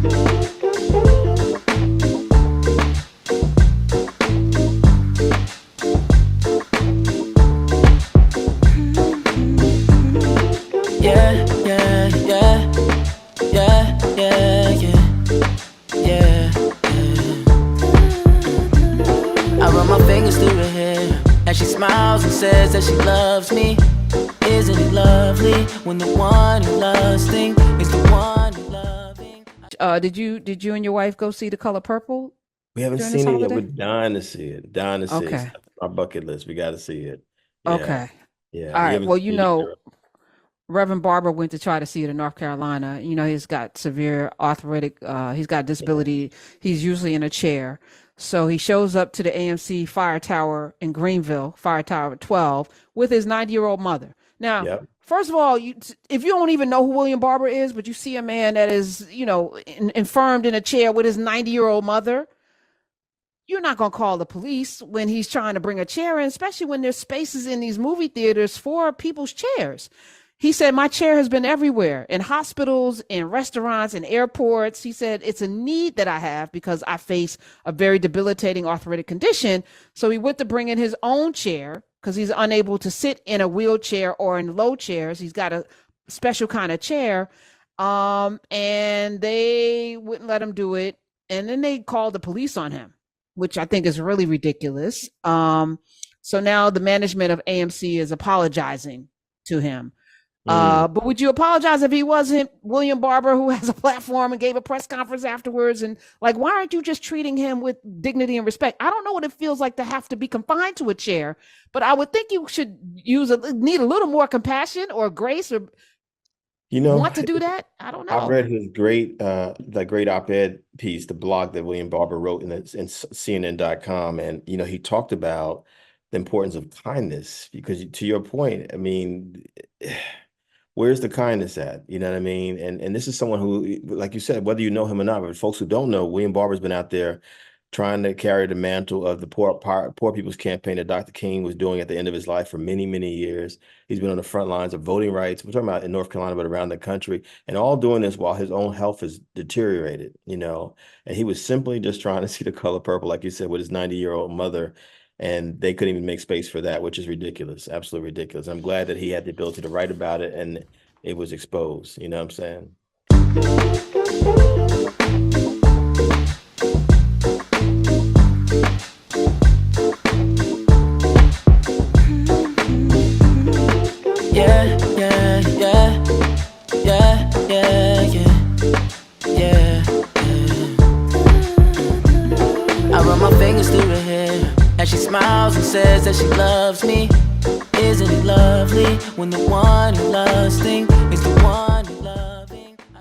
Yeah, yeah, yeah, yeah, yeah, yeah, yeah. I run my fingers through her hair as she smiles and says that she loves me. Isn't it lovely when the one you lusting is the one you're loving? Did you and your wife go see The Color Purple We haven't during this seen it yet. We're holiday? dying to see it. Dying to see it. It's Okay. on our bucket list. We got to see it. Yeah, Okay. yeah. All You right. haven't Well, seen it either. Reverend Barber went to try to see it in North Carolina. He's got severe arthritic, he's got disability. He's usually in a chair. So he shows up to the AMC Fire Tower in Greenville, Fire Tower 12, with his 90-year-old mother. Now, Yep. first of all, if you don't even know who William Barber is, but you see a man that is, infirmed in a chair with his 90-year-old mother, you're not going to call the police when he's trying to bring a chair in, especially when there's spaces in these movie theaters for people's chairs. He said, my chair has been everywhere in hospitals, in restaurants, in airports. He said, it's a need that I have because I face a very debilitating arthritic condition. So he went to bring in his own chair because he's unable to sit in a wheelchair or in low chairs. He's got a special kind of chair. And they wouldn't let him do it. And then they called the police on him, which I think is really ridiculous. So now the management of AMC is apologizing to him. Mm. But would you apologize if he wasn't William Barber, who has a platform and gave a press conference afterwards? And like, why aren't you just treating him with dignity and respect? I don't know what it feels like to have to be confined to a chair, but I would think you should need a little more compassion or grace or You know, want to do that. I don't I've know. read his great op-ed piece, the blog that William Barber wrote in CNN.com. And, he talked about the importance of kindness because to your point, I mean, where's the kindness at? You know what I mean? And this is someone who, like you said, whether you know him or not, but folks who don't know, William Barber's been out there trying to carry the mantle of the poor people's campaign that Dr. King was doing at the end of his life for many, many years. He's been on the front lines of voting rights. We're talking about in North Carolina, but around the country, and all doing this while his own health has deteriorated, and he was simply just trying to see The Color Purple, like you said, with his 90-year-old mother. And they couldn't even make space for that, which is ridiculous, absolutely ridiculous. I'm glad that he had the ability to write about it and it was exposed. You know what I'm saying? Yeah, yeah, yeah, yeah, yeah, yeah, yeah, yeah. I run my fingers through her hair as she smiles and says that she loves me. Isn't it lovely when the one you're lusting is the one